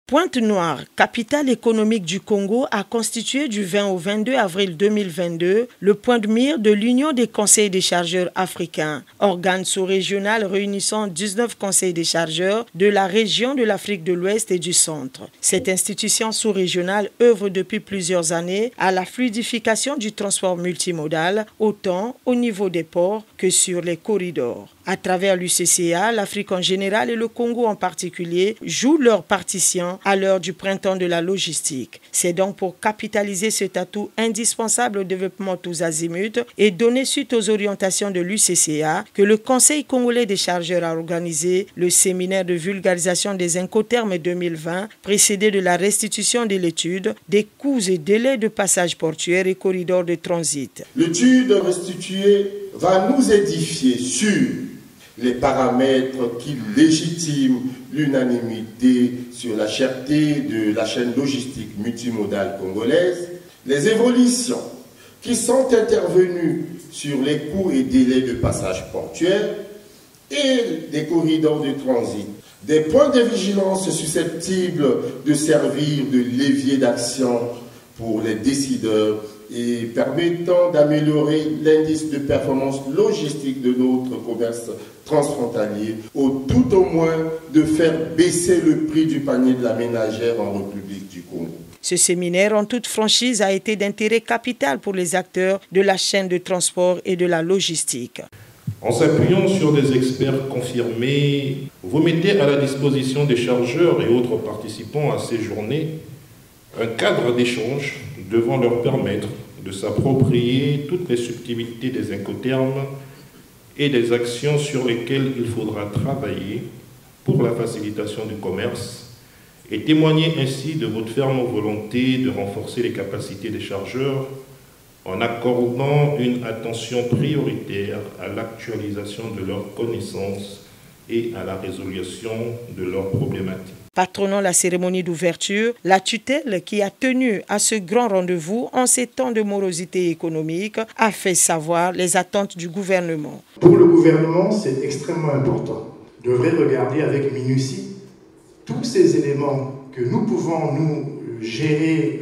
Pointe-Noire, capitale économique du Congo, a constitué du 20 au 22 avril 2022 le point de mire de l'Union des conseils des chargeurs africains, organe sous-régional réunissant 19 conseils des chargeurs de la région de l'Afrique de l'Ouest et du Centre. Cette institution sous-régionale œuvre depuis plusieurs années à la fluidification du transport multimodal, autant au niveau des ports que sur les corridors. À travers l'UCCA, l'Afrique en général et le Congo en particulier jouent leur partition à l'heure du printemps de la logistique. C'est donc pour capitaliser cet atout indispensable au développement tous azimuts et donner suite aux orientations de l'UCCA que le Conseil congolais des chargeurs a organisé le séminaire de vulgarisation des Incoterms 2020, précédé de la restitution de l'étude des coûts et délais de passage portuaire et corridors de transit. L'étude restituée va nous édifier sur les paramètres qui légitiment l'unanimité sur la cherté de la chaîne logistique multimodale congolaise, les évolutions qui sont intervenues sur les coûts et délais de passage portuaire et des corridors de transit, des points de vigilance susceptibles de servir de levier d'action pour les décideurs et permettant d'améliorer l'indice de performance logistique de notre commerce transfrontalier, ou tout au moins de faire baisser le prix du panier de la ménagère en République du Congo. Ce séminaire, en toute franchise, a été d'intérêt capital pour les acteurs de la chaîne de transport et de la logistique. En s'appuyant sur des experts confirmés, vous mettez à la disposition des chargeurs et autres participants à ces journées un cadre d'échange devant leur permettre de s'approprier toutes les subtilités des Incoterms et des actions sur lesquelles il faudra travailler pour la facilitation du commerce et témoigner ainsi de votre ferme volonté de renforcer les capacités des chargeurs en accordant une attention prioritaire à l'actualisation de leurs connaissances et à la résolution de leurs problématiques. Patronant la cérémonie d'ouverture, la tutelle qui a tenu à ce grand rendez-vous en ces temps de morosité économique a fait savoir les attentes du gouvernement. Pour le gouvernement, c'est extrêmement important. Il devrait regarder avec minutie tous ces éléments que nous pouvons nous gérer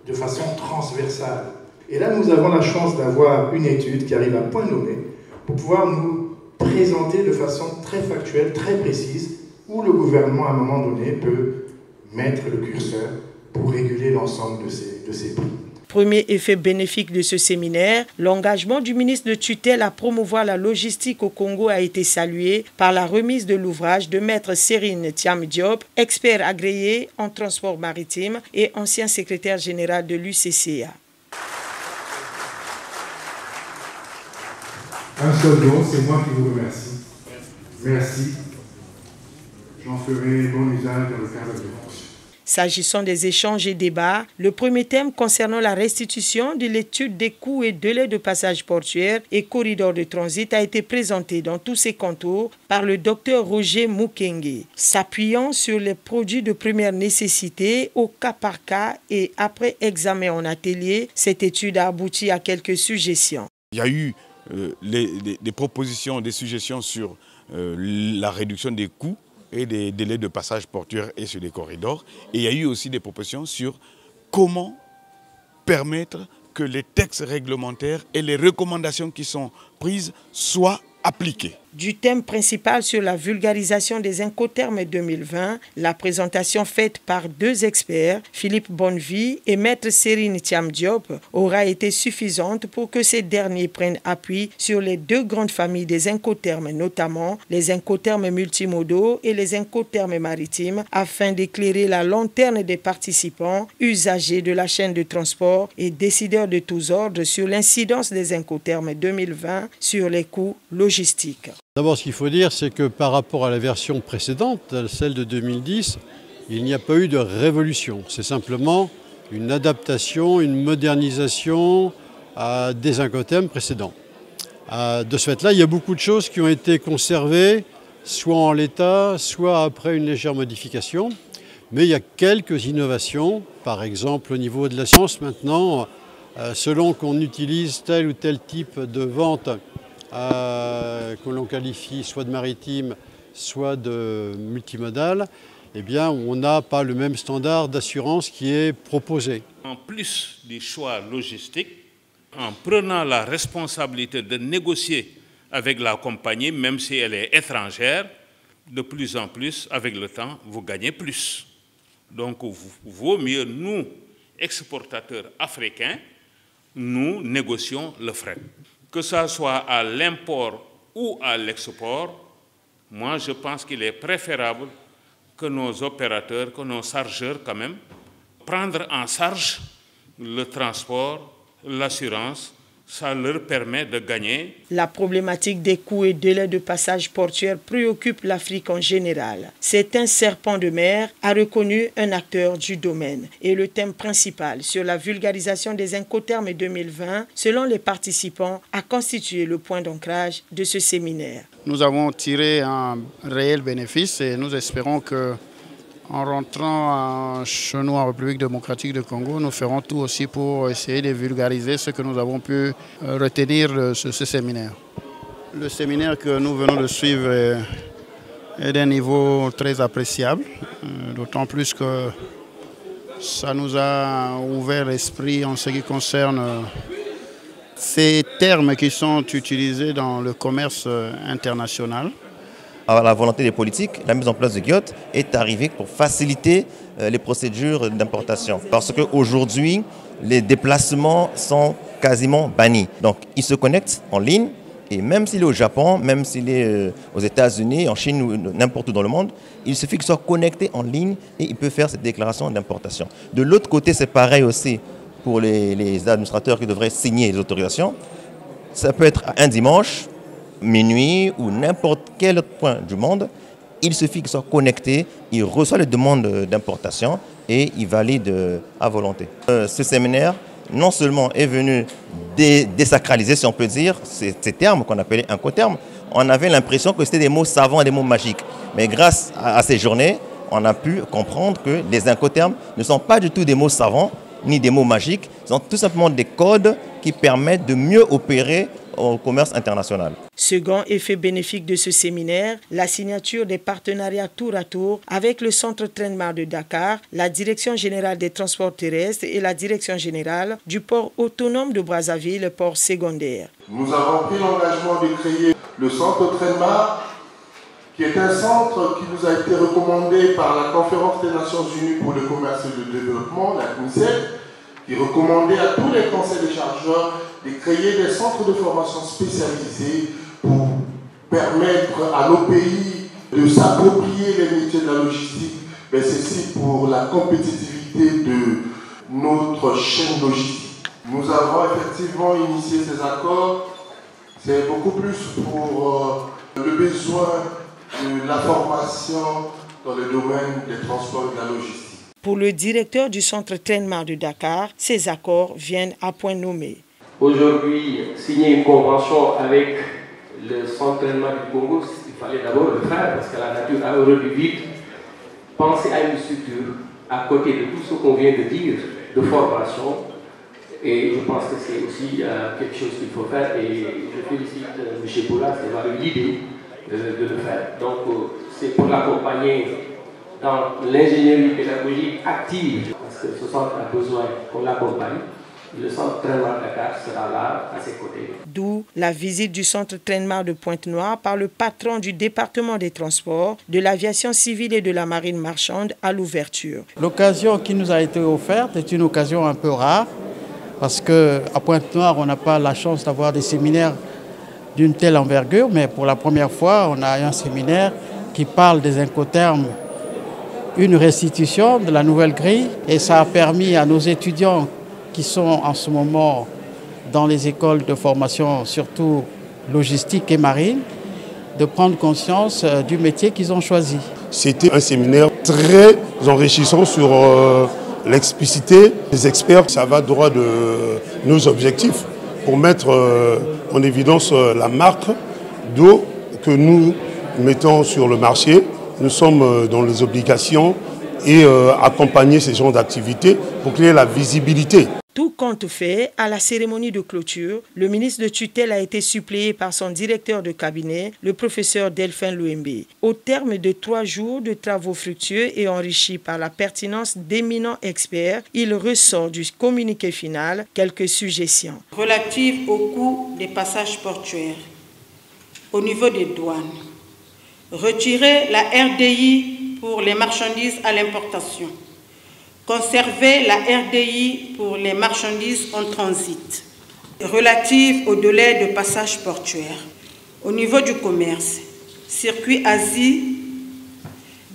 de façon transversale. Et là, nous avons la chance d'avoir une étude qui arrive à point nommé pour pouvoir nous présenter de façon très factuelle, très précise, où le gouvernement, à un moment donné, peut mettre le curseur pour réguler l'ensemble de ces prix. Premier effet bénéfique de ce séminaire, l'engagement du ministre de tutelle à promouvoir la logistique au Congo a été salué par la remise de l'ouvrage de Maître Serine Thiam Diop, expert agréé en transport maritime et ancien secrétaire général de l'UCCA. Un seul mot, c'est moi qui vous remercie. Merci. J'en ferai bon usage dans le cadre de fonction. S'agissant des échanges et débats, le premier thème concernant la restitution de l'étude des coûts et délais de passage portuaire et corridors de transit a été présenté dans tous ses contours par le docteur Roger Mukenge. S'appuyant sur les produits de première nécessité au cas par cas et après examen en atelier, cette étude a abouti à quelques suggestions. Il y a eu des propositions, des suggestions sur la réduction des coûts et des délais de passage portuaire et sur les corridors. Et il y a eu aussi des propositions sur comment permettre que les textes réglementaires et les recommandations qui sont prises soient appliquées. Du thème principal sur la vulgarisation des Incoterms 2020, la présentation faite par deux experts, Philippe Bonnevie et Maître Serine Thiam Diop, aura été suffisante pour que ces derniers prennent appui sur les deux grandes familles des Incoterms, notamment les Incoterms multimodaux et les Incoterms maritimes, afin d'éclairer la lanterne des participants, usagers de la chaîne de transport et décideurs de tous ordres sur l'incidence des Incoterms 2020 sur les coûts logistiques. D'abord, ce qu'il faut dire, c'est que par rapport à la version précédente, celle de 2010, il n'y a pas eu de révolution. C'est simplement une adaptation, une modernisation des Incoterms précédents. De ce fait-là, il y a beaucoup de choses qui ont été conservées, soit en l'état, soit après une légère modification. Mais il y a quelques innovations, par exemple au niveau de la science maintenant, selon qu'on utilise tel ou tel type de vente, que l'on qualifie soit de maritime, soit de multimodal, eh bien, on n'a pas le même standard d'assurance qui est proposé. En plus du choix logistique, en prenant la responsabilité de négocier avec la compagnie, même si elle est étrangère, de plus en plus, avec le temps, vous gagnez plus. Donc, vaut mieux, nous, exportateurs africains, nous négocions le fret. Que ce soit à l'import ou à l'export, moi, je pense qu'il est préférable que nos opérateurs, que nos chargeurs, quand même, prendre en charge le transport, l'assurance, ça leur permet de gagner. La problématique des coûts et délais de passage portuaire préoccupe l'Afrique en général. C'est un serpent de mer, a reconnu un acteur du domaine. Et le thème principal sur la vulgarisation des Incoterms 2020, selon les participants, a constitué le point d'ancrage de ce séminaire. Nous avons tiré un réel bénéfice et nous espérons que en rentrant chez nous en République démocratique du Congo, nous ferons tout aussi pour essayer de vulgariser ce que nous avons pu retenir de ce séminaire. Le séminaire que nous venons de suivre est d'un niveau très appréciable, d'autant plus que ça nous a ouvert l'esprit en ce qui concerne ces termes qui sont utilisés dans le commerce international. À la volonté des politiques, la mise en place de GIOT est arrivée pour faciliter les procédures d'importation. Parce qu'aujourd'hui, les déplacements sont quasiment bannis. Donc, ils se connectent en ligne et même s'il est au Japon, même s'il est aux États-Unis, en Chine ou n'importe où dans le monde, il suffit qu'il soit connecté en ligne et il peut faire cette déclaration d'importation. De l'autre côté, c'est pareil aussi pour les administrateurs qui devraient signer les autorisations. Ça peut être un dimanche, minuit ou n'importe quel autre point du monde, il suffit qu'il soit connecté, il reçoit les demandes d'importation et il valide à volonté. Ce séminaire, non seulement est venu désacraliser, si on peut dire, ces termes qu'on appelait incoterms, on avait l'impression que c'était des mots savants et des mots magiques. Mais grâce à ces journées, on a pu comprendre que les incoterms ne sont pas du tout des mots savants ni des mots magiques, ce sont tout simplement des codes qui permettent de mieux opérer au commerce international. Second effet bénéfique de ce séminaire, la signature des partenariats tour à tour avec le Centre Train-Mar de Dakar, la Direction générale des transports terrestres et la Direction générale du port autonome de Brazzaville, port secondaire. Nous avons pris l'engagement de créer le Centre Train-Mar, qui est un centre qui nous a été recommandé par la Conférence des Nations Unies pour le commerce et le développement, la CNUSED, qui recommandait à tous les conseils de chargeurs de créer des centres de formation spécialisés pour permettre à nos pays de s'approprier les métiers de la logistique, mais ceci pour la compétitivité de notre chaîne logistique. Nous avons effectivement initié ces accords, c'est beaucoup plus pour le besoin de la formation dans le domaine des transports et de la logistique. Pour le directeur du Centre Train-Mar de Dakar, ces accords viennent à point nommé. Aujourd'hui, signer une convention avec le Centre Train-Mar du Congo, il fallait d'abord le faire parce que la nature a horreur du vide. Penser à une structure à côté de tout ce qu'on vient de dire, de formation. Et je pense que c'est aussi quelque chose qu'il faut faire. Et je félicite M. Boula d'avoir eu l'idée de le faire. Donc, c'est pour l'accompagner dans l'ingénierie pédagogique active, parce que ce centre a besoin qu'on l'accompagne. Le Centre Train-Mar Dakar sera là, à ses côtés. D'où la visite du Centre Train-Mar de Pointe-Noire par le patron du département des transports, de l'aviation civile et de la marine marchande à l'ouverture. L'occasion qui nous a été offerte est une occasion un peu rare, parce qu'à Pointe-Noire, on n'a pas la chance d'avoir des séminaires d'une telle envergure, mais pour la première fois, on a un séminaire qui parle des incoterms, une restitution de la nouvelle grille, et ça a permis à nos étudiants qui sont en ce moment dans les écoles de formation, surtout logistique et marine, de prendre conscience du métier qu'ils ont choisi. C'était un séminaire très enrichissant sur l'explicité des experts. Ça va droit de nos objectifs pour mettre en évidence la marque d'eau que nous mettons sur le marché. Nous sommes dans les obligations et accompagner ces genres d'activités pour créer la visibilité. Tout compte fait, à la cérémonie de clôture, le ministre de tutelle a été suppléé par son directeur de cabinet, le professeur Delphin Louembe. Au terme de 3 jours de travaux fructueux et enrichis par la pertinence d'éminents experts, il ressort du communiqué final quelques suggestions. Relatives au coût des passages portuaires, au niveau des douanes, retirer la RDI pour les marchandises à l'importation, conserver la RDI pour les marchandises en transit, relative au délai de passage portuaire. Au niveau du commerce, circuit Asie,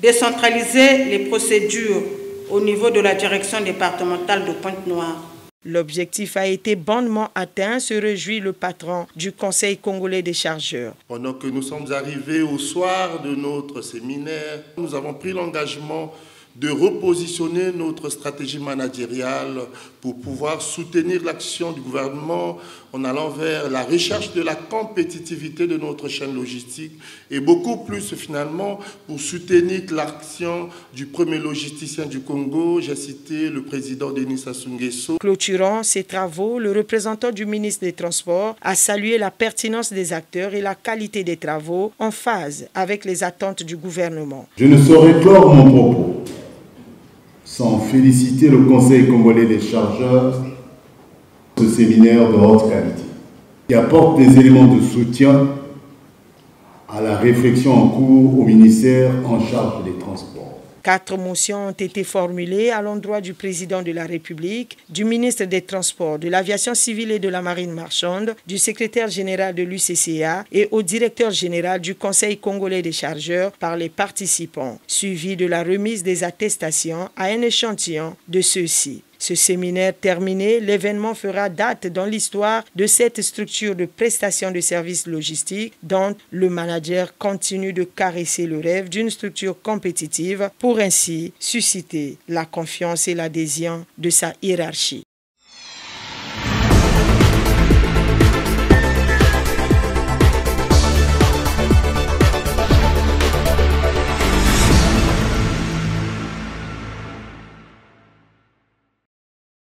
décentraliser les procédures au niveau de la direction départementale de Pointe-Noire. L'objectif a été bondement atteint, se réjouit le patron du Conseil congolais des chargeurs. Pendant que nous sommes arrivés au soir de notre séminaire, nous avons pris l'engagement de repositionner notre stratégie managériale pour pouvoir soutenir l'action du gouvernement en allant vers la recherche de la compétitivité de notre chaîne logistique et beaucoup plus finalement pour soutenir l'action du premier logisticien du Congo, j'ai cité le président Denis Sassou Nguesso. Clôturant ces travaux, le représentant du ministre des Transports a salué la pertinence des acteurs et la qualité des travaux en phase avec les attentes du gouvernement. Je ne saurais clore mon propos sans féliciter le Conseil congolais des chargeurs de ce séminaire de haute qualité, qui apporte des éléments de soutien à la réflexion en cours au ministère en charge des transports. 4 motions ont été formulées à l'endroit du président de la République, du ministre des Transports, de l'Aviation civile et de la Marine marchande, du secrétaire général de l'UCCA et au directeur général du Conseil congolais des chargeurs par les participants, suivi de la remise des attestations à un échantillon de ceux-ci. Ce séminaire terminé, l'événement fera date dans l'histoire de cette structure de prestation de services logistiques dont le manager continue de caresser le rêve d'une structure compétitive pour ainsi susciter la confiance et l'adhésion de sa hiérarchie.